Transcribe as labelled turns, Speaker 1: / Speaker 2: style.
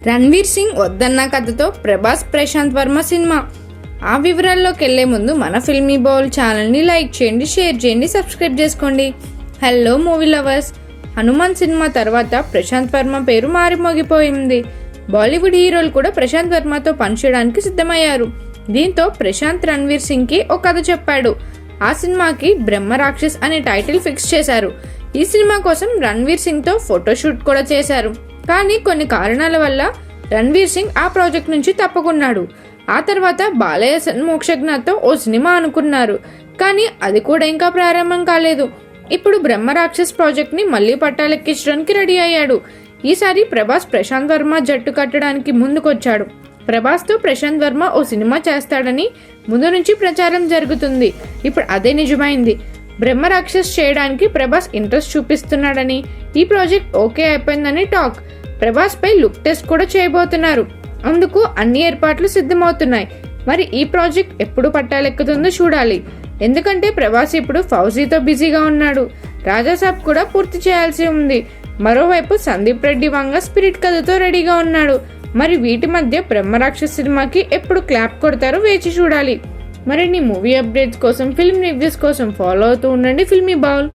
Speaker 1: రణ్వీర్ సింగ్ వద్దన్న కథతో ప్రభాస్ ప్రశాంత్ వర్మ సినిమా. ఆ వివరాల్లోకి వెళ్లే ముందు మన ఫిల్మీ బౌల్ ఛానల్ని లైక్ చేయండి, షేర్ చేయండి, సబ్స్క్రైబ్ చేసుకోండి. Hello movie lovers, Hanuman cinema తర్వాత ప్రశాంత్ వర్మ పేరు మారిమోగిపోయింది. బాలీవుడ్ హీరోలు కూడా ప్రశాంత్ వర్మతో పనిచేయడానికి సిద్ధమయ్యారు. దీంతో ప్రశాంత్ రణ్వీర్ సింగ్కి ఒక కథ చెప్పాడు. ఆ సినిమాకి బ్రహ్మ రాక్షస్ అనే టైటిల్ ఫిక్స్ చేశారు. ఈ సినిమా కోసం రణ్వీర్ సింగ్తో ఫోటోషూట్ కూడా చేశారు. కానీ కొన్ని కారణాల వల్ల రణ్వీర్ సింగ్ ఆ ప్రాజెక్ట్ నుంచి తప్పుకున్నాడు. ఆ తర్వాత బాలయ్య మోక్షజ్ఞతో ఓ సినిమా అనుకున్నారు, కానీ అది కూడా ఇంకా ప్రారంభం కాలేదు. ఇప్పుడు బ్రహ్మ రాక్షస్ ప్రాజెక్ట్ని మళ్ళీ పట్టాలెక్కించడానికి రెడీ అయ్యాడు. ఈసారి ప్రభాస్ ప్రశాంత్ వర్మ జట్టు కట్టడానికి ముందుకొచ్చాడు. ప్రభాస్తో ప్రశాంత్ వర్మ ఓ సినిమా చేస్తాడని ముందు నుంచి ప్రచారం జరుగుతుంది. ఇప్పుడు అదే నిజమైంది. బ్రహ్మ రాక్షస్ చేయడానికి ప్రభాస్ ఇంట్రెస్ట్ చూపిస్తున్నాడని, ఈ ప్రాజెక్ట్ ఓకే అయిపోయిందని టాక్. ప్రభాస్ పై లుక్ టెస్ట్ కూడా చేయబోతున్నారు. అందుకు అన్ని ఏర్పాట్లు సిద్ధమవుతున్నాయి. మరి ఈ ప్రాజెక్ట్ ఎప్పుడు పట్టాలెక్కుతుందో చూడాలి. ఎందుకంటే ప్రభాస్ ఇప్పుడు ఫౌజీతో బిజీగా ఉన్నాడు. రాజాసాబ్ కూడా పూర్తి చేయాల్సి ఉంది. మరోవైపు సందీప్ రెడ్డి వంగ స్పిరిట్ కథతో రెడీగా ఉన్నాడు. మరి వీటి మధ్య బ్రహ్మరాక్షస్ సినిమాకి ఎప్పుడు క్లాప్ కొడతారో వేచి చూడాలి. మరిన్ని మూవీ అప్డేట్స్ కోసం, ఫిల్మ్ రివ్యూస్ కోసం ఫాలో అవుతూ ఉండండి ఫిల్మీ బౌల్.